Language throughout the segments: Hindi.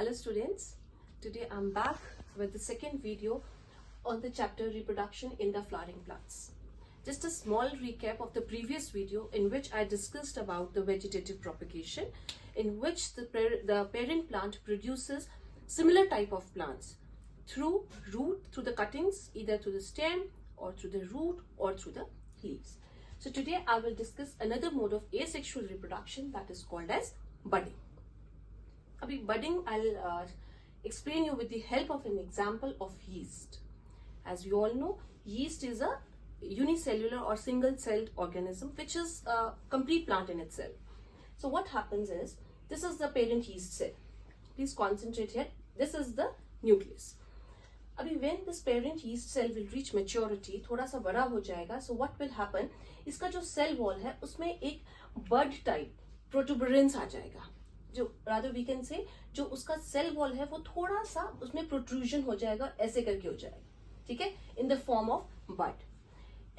Hello students, today I'm back with the second video on the chapter reproduction in the flowering plants. Just a small recap of the previous video in which I discussed about the vegetative propagation, in which the parent plant produces similar type of plants through root, through the cuttings, either through the stem or through the root or through the leaves. So today I will discuss another mode of asexual reproduction that is called as budding. Abhi budding I'll explain you with the help of an example of yeast. As we all know, yeast is a unicellular or single-celled organism which is a complete plant in itself. So what happens is, this is the parent yeast cell. Please concentrate here. This is the nucleus. Abhi when this parent yeast cell will reach maturity, थोड़ा सा बड़ा हो जाएगा. So what will happen? इसका जो cell wall है उसमें एक bud type protuberance आ जाएगा. जो rather we can say जो उसका सेल वॉल है वो थोड़ा सा उसमें प्रोट्रूजन हो जाएगा, ऐसे करके हो जाएगा, ठीक है, in the form of bud.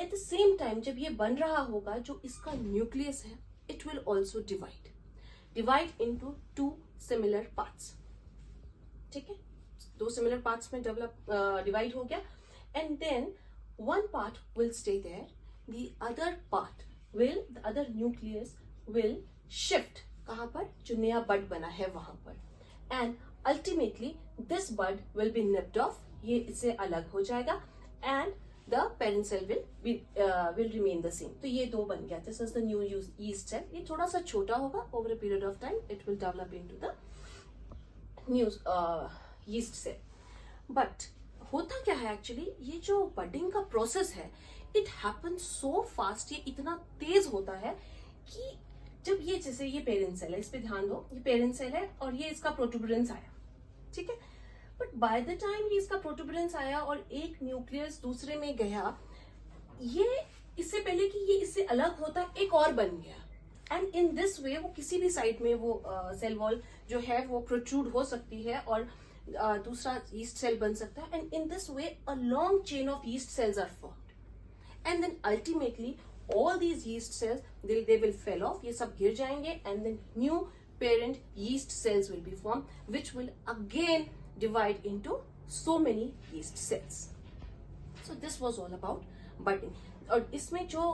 At the same time जब ये बन रहा होगा, जो इसका न्यूक्लियस है, it will also divide into two similar parts. ठीक है, दो सिमिलर पार्ट्स में डिवाइड हो गया, and then one part will stay there, the other nucleus will shift. कहां पर? जो नया बड बना है वहां पर. And ultimately this bud will be nipped off. ये इससे अलग हो जाएगा and the parent cell will remain the same. तो ये दो बन गया. This is the new yeast cell. ये थोड़ा सा छोटा होगा. Over a period of time it will develop into the new yeast cell. But होता क्या है एक्चुअली, ये जो बडिंग का प्रोसेस है, इट हैपन्स सो फास्ट. ये इतना तेज होता है कि जब ये, जैसे ये पेरेंट सेल है, इस पे ध्यान दो, ये पेरेंट सेल है और ये इसका प्रोटुबरेंस आया, ठीक है. बट बाय द टाइम ये इसका प्रोटुबरेंस आया और एक न्यूक्लियस दूसरे में गया, ये इससे पहले कि ये इससे अलग होता एक और बन गया. एंड इन दिस वे वो किसी भी साइड में वो सेल वॉल जो है वो प्रोट्रूड हो सकती है और दूसरा यीस्ट सेल बन सकता है. And in this way a long chain of yeast cells are formed. And then ultimately all these yeast cells they will fall off. ये सब गिर जाएंगे and then new parent yeast cells will be formed which will again divide into so many yeast cells. So this was all about budding. और इसमें जो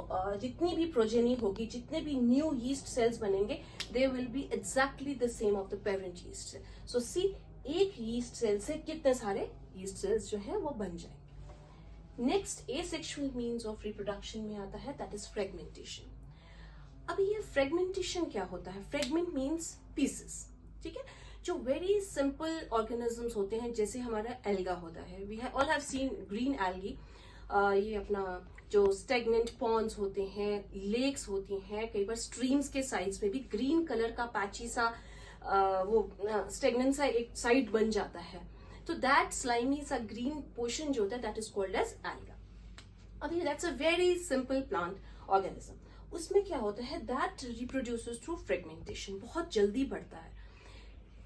जितनी भी प्रोजेनी होगी, जितने भी new yeast cells बनेंगे, they will be exactly the same of the parent yeast cell. So see, एक yeast cell से कितने सारे yeast cells जो है वो बन जाएंगे. Next asexual means of reproduction में आता है, दैट इज फ्रेगमेंटेशन. अभी ये फ्रेगमेंटेशन क्या होता है? फ्रेगमेंट मीन्स पीसेस, ठीक है. जो वेरी सिंपल ऑर्गेनिजम्स होते हैं, जैसे हमारा एल्गा होता है, we all have seen green algae. ये अपना जो स्टेगनेंट पॉन्ड्स होते हैं, लेक्स होती हैं, कई बार स्ट्रीम्स के साइड्स में भी ग्रीन कलर का पैची सा वो स्टेगनेंट सा एक साइड बन जाता है. तो दैट स्लाइमी सा ग्रीन पोर्शन जो होता है, that is called as alga. अभी that's a very simple plant organism. उसमें क्या होता है, दैट रिप्रोड्यूसेस थ्रू फ्रेगमेंटेशन, बहुत जल्दी बढ़ता है.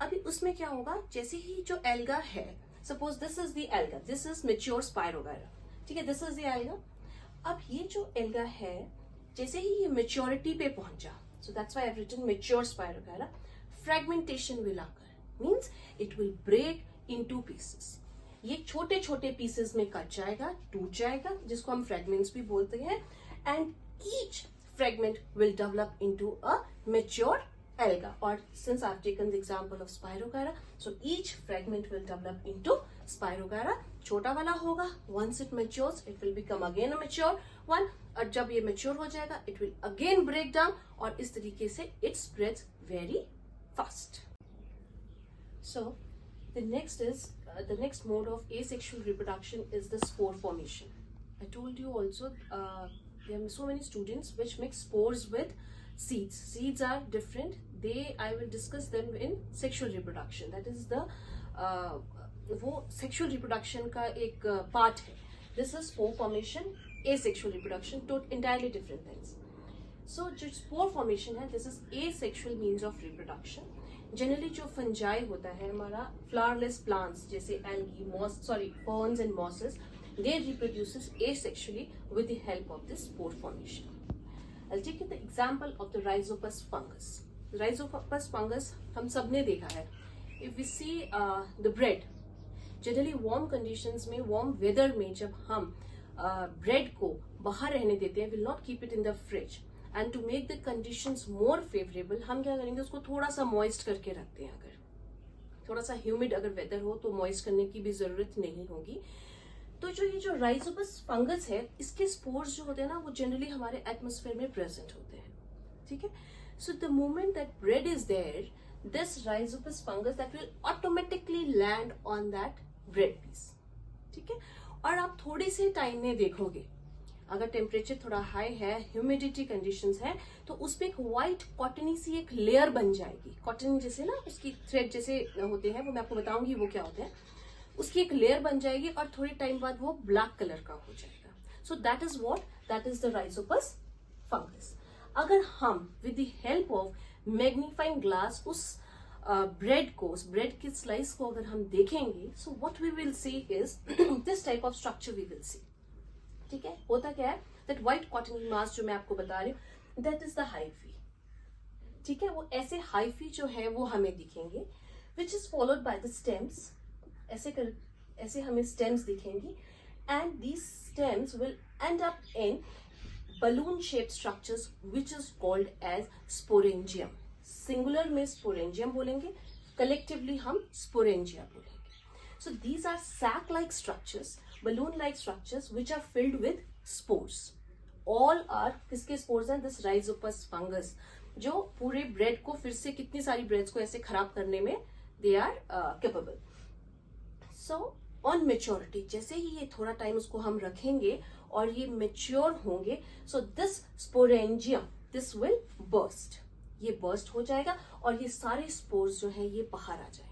अभी उसमें क्या होगा, जैसे ही जो एल्गा है, suppose this is the alga, this is mature spirogyra, ठीक है, दिस इज द एल्गा. अब ये जो एल्गा है, जैसे ही ये मेच्योरिटी पे पहुंचा, so that's why I have written mature Spirogyra, fragmentation will occur. Means it will break into pieces. ये छोटे छोटे पीसेस में कट जाएगा, टूट जाएगा, जिसको हम फ्रेगमेंट्स भी बोलते हैं. And each fragment will develop into a mature alga. और since I have taken the example of spirogyra, so each fragment will develop into spirogyra. छोटा वाला होगा, once it matures it will become again a mature one. और जब ये मैच्योर हो जाएगा, it will again break down, और इस तरीके से it spreads very fast. So the next mode of asexual reproduction is the spore formation. I told you also there are so many students which mix spores with seeds. Seeds are different. I will discuss them in sexual reproduction. That is the वो sexual reproduction का एक part है. This is spore formation, asexual reproduction, two entirely different things. So जो spore formation है, this is asexual means of reproduction. Generally जो फंजाई होता है हमारा, फ्लावरलेस प्लांट्स जैसे algae, ferns and mosses, they reproduces asexually with the help of this spore formation. I'll take you the example of the Rhizopus fungus. Rhizopus fungus हम सबने देखा है. If we see the bread, generally warm conditions में, वार्म वेदर में जब हम ब्रेड को बाहर रहने देते हैं, will not keep it in the fridge, and to make the conditions more favourable हम क्या करेंगे, उसको थोड़ा सा मॉइस्ट करके रखते हैं। अगर थोड़ा सा ह्यूमिड अगर वेदर हो तो मॉइस्ट करने की भी जरूरत नहीं होगी। तो जो ये जो राइजोपस फंगस है, इसके स्पोर्स जो होते हैं ना, वो जनरली हमारे एटमॉस्फेयर में प्रेजेंट होते हैं, ठीक है। So the moment that bread is there, this rhizopus fungus that will automatically land on that bread piece, ठीक है। और आप थोड़ी सी टाइम में देखोगे, अगर टेम्परेचर थोड़ा हाई है, ह्यूमिडिटी कंडीशंस है, तो उस पर एक व्हाइट कॉटनी सी एक लेयर बन जाएगी। कॉटन जैसे ना उसकी थ्रेड जैसे होते हैं, वो मैं आपको बताऊंगी वो क्या होते हैं। उसकी एक लेयर बन जाएगी और थोड़ी टाइम बाद वो ब्लैक कलर का हो जाएगा। So that is what, that is the rhizopus fungus. अगर हम with the help of magnifying glass उस ब्रेड को, उस ब्रेड की स्लाइस को अगर हम देखेंगे, so what we will see is this type of structure we will see, ठीक है। होता क्या है, दैट व्हाइट कॉटनी मास जो मैं आपको बता रही हूँ, दैट इज द हाइफी, ठीक है। वो ऐसे हाइफी जो है वो हमें दिखेंगे, which is followed by the stems, ऐसे हमें स्टेम्स दिखेंगी, and these stems will end up in balloon shape structures which is called as sporangium. Singular में स्पोरेंजियम बोलेंगे, कलेक्टिवली हम स्पोरेंजिया बोलेंगे। So these are sac-like structures, balloon-like structures which are filled with spores. All are किसके spores हैं? This rhizopus fungus, जो पूरे ब्रेड को फिर से कितनी सारी ब्रेड्स को ऐसे खराब करने में they are capable. So on maturity, जैसे ही ये थोड़ा टाइम उसको हम रखेंगे और ये मेच्योर होंगे, so this sporangium, this will burst. ये burst हो जाएगा और ये सारे spores जो हैं ये बाहर आ जाएंगे,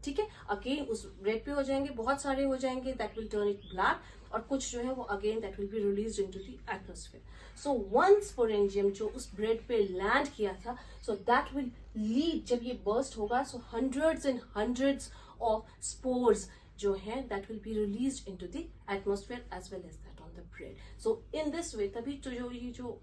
ठीक है। अगेन उस ब्रेड पे हो जाएंगे, बहुत सारे हो जाएंगे, that will turn it black, और कुछ जो है वो again that will be released into the atmosphere. So one sporangium जो उस ब्रेड पे लैंड किया था, सो दैट विल लीड, जब ये बर्स्ट होगा, so hundreds and hundreds of spores जो है that will be released into the atmosphere as well as that on the bread. So in this way तभी तो जो ये जो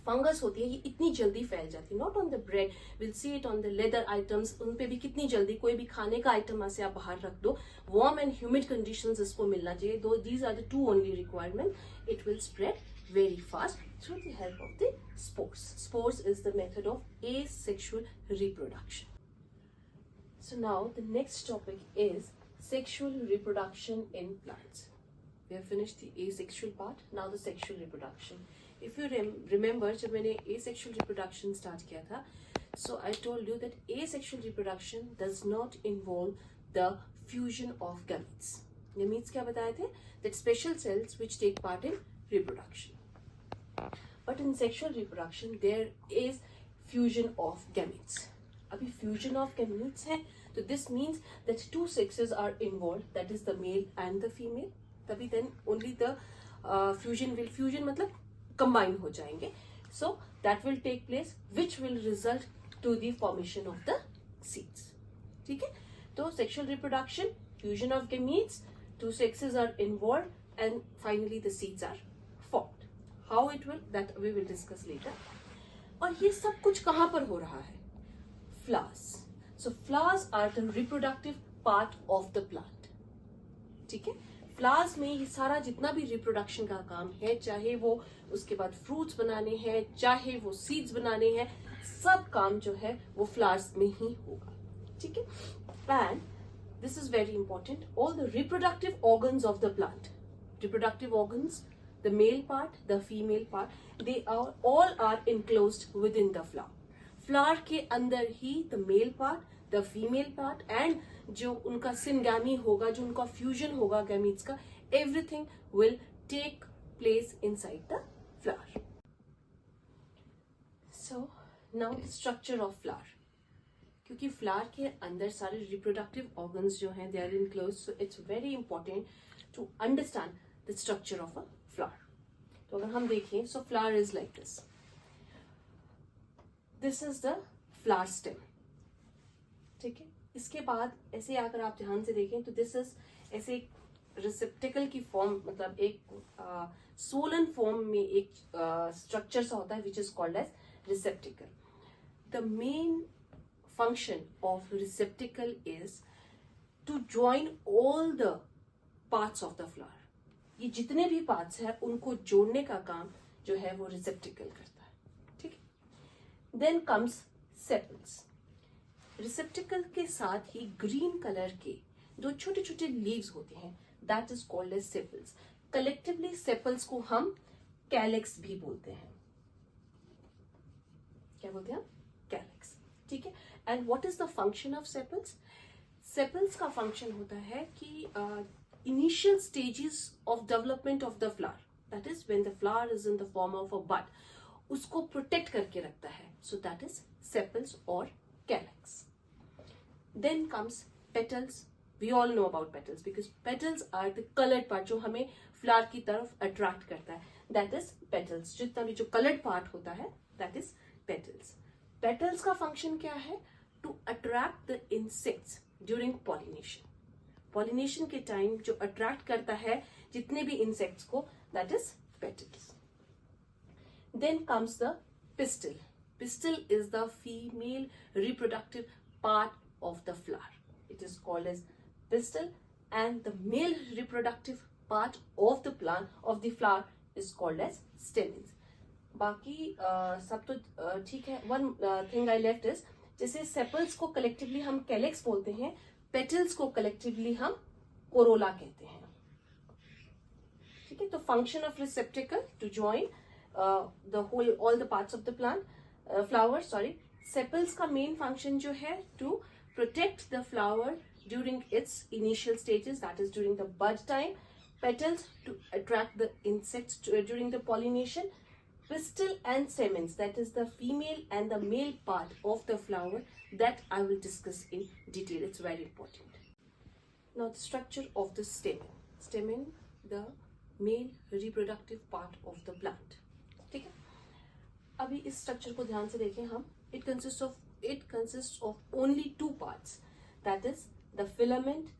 फंगस होती है ये इतनी जल्दी फैल जाती है। Not on the bread, will see it on the leather items, उन पे भी कितनी जल्दी, कोई भी खाने का आइटम ऐसे आप बाहर रख दो, वार्म एंड ह्यूमिड कंडीशंस इसको मिलना चाहिए, दो these are the two only requirement, it will spread very fast through the help of the spores. Spores is the method of asexual reproduction. So now the next topic is sexual reproduction in plants. We have finished the asexual part, now the sexual reproduction. If you remember, जब मैंने asexual reproduction start किया था, so I told you that asexual reproduction does not involve the fusion of gametes. Gametes क्या बताए थे? That special cells which take part in reproduction. But in sexual reproduction there is fusion of gametes. अभी fusion of gametes है, तो this means that two sexes are involved, that is the male and the female. तभी then only the fusion मतलब combine हो जाएंगे. So that will take place, which will result to the formation of the seeds. ठीक है? तो sexual reproduction, fusion of gametes, two sexes are involved, and finally the seeds are formed. How it will, that we will discuss later. और ये सब कुछ कहाँ पर हो रहा है? Flowers. So flowers are the reproductive part of the plant. ठीक है? फ्लावर्स में ये सारा जितना भी रिप्रोडक्शन का काम है, चाहे वो उसके बाद फ्रूट्स बनाने हैं, चाहे वो सीड्स बनाने हैं, सब काम जो है वो फ्लावर्स में ही होगा, ठीक है। And this is very important, all the reproductive organs of the plant, reproductive organs, the male part, the female part, they are all are enclosed within the flower. Flower के अंदर ही the male part, the female part, and जो उनका सिनगैमी होगा, जो उनका फ्यूजन होगा गैमीट्स का, everything will take place inside the flower. So now the structure of flower, क्योंकि फ्लावर के अंदर सारे रिप्रोडक्टिव ऑर्गन्स जो हैं they are enclosed, so it's very important to understand the structure of a flower. तो अगर हम देखें, सो flower is like this, this is the flower stem, ठीक है। इसके बाद ऐसे अगर आप ध्यान से देखें तो दिस इज ऐसे एक रिसेप्टिकल की फॉर्म, मतलब एक सोलन फॉर्म में एक स्ट्रक्चर सा होता है which is called as receptacle. The main function of receptacle is to join all the parts of the flower. ये जितने भी पार्ट्स हैं उनको जोड़ने का काम जो है वो रिसेप्टिकल करता है. ठीक है. Then comes sepals. रिसेप्टिकल के साथ ही ग्रीन कलर के दो छोटे छोटे लीव्स होते हैं, that is called as sepals. Collectively sepals को हम कैलेक्स भी बोलते हैं. क्या बोलते हैं? कैलेक्स. ठीक है. And what is the function of sepals? Sepals का फंक्शन होता है कि initial stages of development of the flower, that is when the flower is in the form of a bud, उसको protect करके रखता है. So that is sepals or calyx. Then comes petals. We all know about petals because petals are the colored part जो हमें flower की तरफ attract करता है. That is petals. जितना भी जो colored part होता है that is petals. Petals का function क्या है? To attract the insects during pollination. Pollination के टाइम जो अट्रैक्ट करता है जितने भी इंसेक्ट्स को, that is petals. Then comes the pistil. Pistil is the female reproductive part of the flower. It is called as pistil and the male reproductive part of the plant of the flower is called as stamens. बाकी सब तो ठीक है. One thing I left is, जैसे सेपल्स को कलेक्टिवली हम कैलेक्स बोलते हैं, पेटल्स को कलेक्टिवली हम कोरोला कहते हैं. ठीक है. तो function of receptacle to join the whole all the parts of the plant flower. Sorry, sepals का मेन फंक्शन जो है to protect the flower during its initial stages, that is during the bud time. Petals to attract the insects during the pollination. Pistil and stamens, that is the female and the male part of the flower, that I will discuss in detail. It's very important. Now the structure of the stamen. Stamen, the male reproductive part of the plant. ठीक है. अभी इस स्ट्रक्चर को ध्यान से देखें हम. It consists of only two parts. That is the filament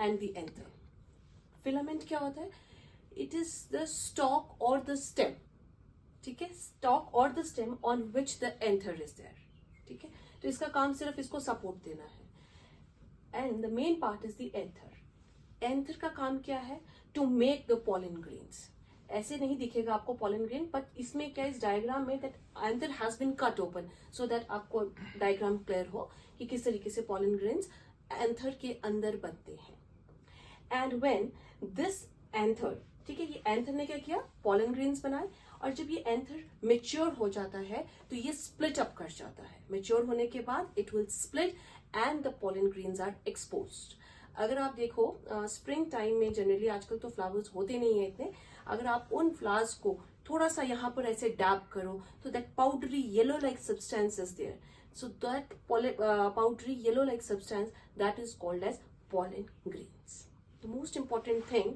and the anther. Filament क्या होता है? It is the stalk or the stem. ठीक है. स्टॉक और the stem on which the anther is there. ठीक है. तो इसका काम सिर्फ इसको सपोर्ट देना है. And the main part is the anther. Anther का काम क्या है? To make the pollen grains. ऐसे नहीं दिखेगा आपको पॉलन ग्रेन, बट इसमें क्या इस डायग्राम में that anther has been cut open so that आपको डायग्राम क्लियर हो कि किस तरीके से पॉलन ग्रेन्स एंथर के अंदर बनते हैं. एंड व्हेन दिस एंथर, ठीक है, ये एंथर ने क्या किया? पॉलन ग्रेन्स बनाए. और जब ये एंथर मेच्योर हो जाता है तो ये स्प्लिट अप कर जाता है. मेच्योर होने के बाद it will split and the pollen grains are exposed. अगर आप देखो स्प्रिंग टाइम में जनरली आजकल तो फ्लावर्स होते नहीं है इतने, अगर आप उन फ्लावर्स को थोड़ा सा यहाँ पर ऐसे डैब करो तो that powdery yellow like substance is there. So that powdery yellow like substance that is called as pollen grains. The most important thing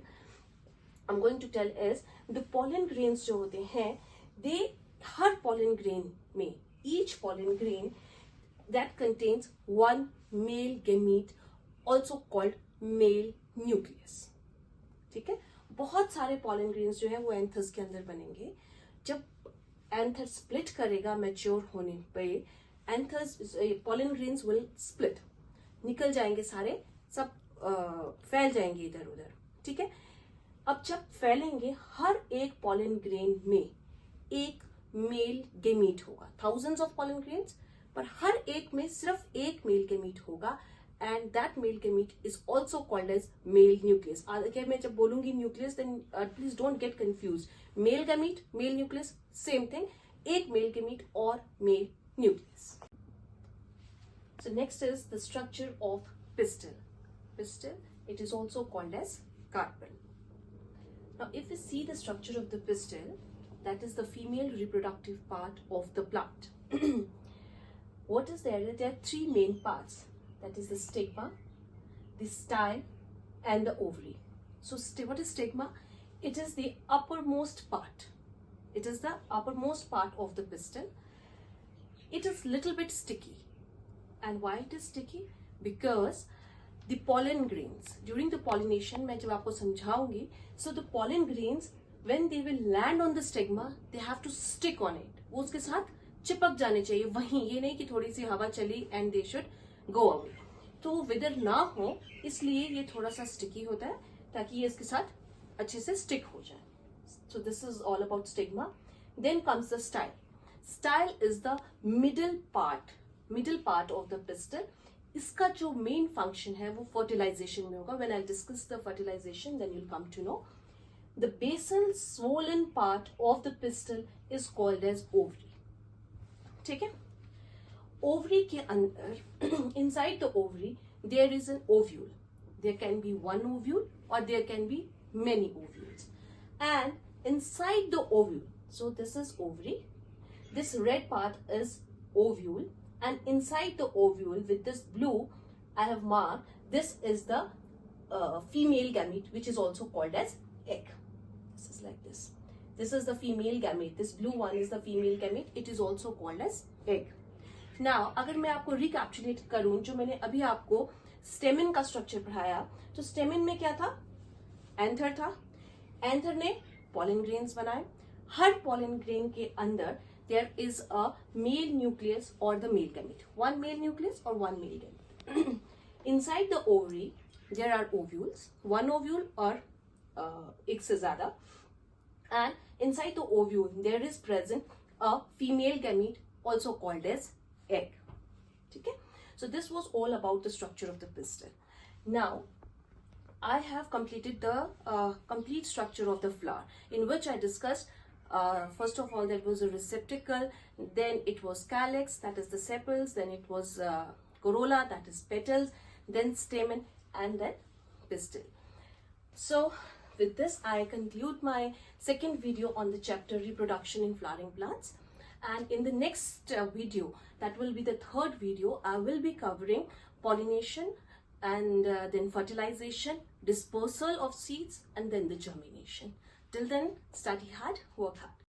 I'm going to tell is the pollen grains जो होते हैं, they हर pollen grain में, each pollen grain that contains one male gamete also called male nucleus. ठीक है. बहुत सारे pollen grains जो है वो एंथर्स के अंदर बनेंगे. जब एंथर स्प्लिट करेगा मैच्योर होने पे, anthers pollen grains will split, निकल जाएंगे सारे, सब फैल जाएंगे इधर उधर. ठीक है. अब जब फैलेंगे हर एक पॉलन ग्रेन में एक मेल गेमीट होगा. थाउजेंड्स ऑफ पॉलन ग्रेन्स, पर हर एक में सिर्फ एक मेल गेमीट होगा. And that male gamete is also called as male nucleus. आगे मैं जब बोलूंगी nucleus then please don't get confuse. Male gamete, male nucleus, same thing. एक मेल गेमीट और male nucleus. So next is the structure of pistil. Pistil, it is also called as carpel. Now, if we see the structure of the pistil, that is the female reproductive part of the plant. What is there? There are three main parts. That is the stigma, the style, and the ovary. So, what is stigma? It is the uppermost part. It is the uppermost part of the pistil. It is little bit sticky. And why it is sticky? Because the pollen grains during the pollination, मैं जब आपको समझाऊंगी, so the pollen grains when they will land on the stigma, they have to stick on it. वो उसके साथ चिपक जाने चाहिए वहीं, ये नहीं कि थोड़ी सी हवा चली and they should go away. तो विदर ना हो इसलिए ये थोड़ा सा स्टिकी होता है ताकि ये इसके साथ अच्छे से स्टिक हो जाए। So this is all about stigma. Then comes the style. Style is the middle part of the pistil. इसका जो main function है वो fertilization में होगा. When I'll discuss the fertilization, then you'll come to know. The basal swollen part of the pistil is called as ovary. ठीक है? Ovary के अंदर, inside the ovary, there is an ovule. There can be one ovule or there can be many ovules. And inside the ovule, so this is ovary, this red part is ovule, and inside the ovule with this blue I have marked, this is the female gamete, which is also called as egg. This is like this. This is the female gamete. This blue one is the female gamete. It is also called as egg. Now, अगर मैं आपको रिकैप्चुलेट करूं, जो मैंने अभी आपको स्टेमिन का स्ट्रक्चर पढ़ाया, तो स्टेमिन में क्या था? एंथर था. एंथर ने pollen grains बनाए. हर pollen grain के अंदर there is a male nucleus or the male gamete. One male nucleus or one male gamete. Inside the ovary there are ovules. One ovule or एक से ज़्यादा. And inside the ovule there is present a female gamete also called as egg. ठीक है? So this was all about the structure of the pistil. Now I have completed the complete structure of the flower, in which I discussed first of all there was a receptacle, then it was calyx, that is the sepals, then it was corolla, that is petals, then stamen, and then pistil. So with this I conclude my second video on the chapter reproduction in flowering plants, and in the next video, that will be the third video, I will be covering pollination and then fertilization, dispersal of seeds, and then the germination. Till then, study hard, work hard.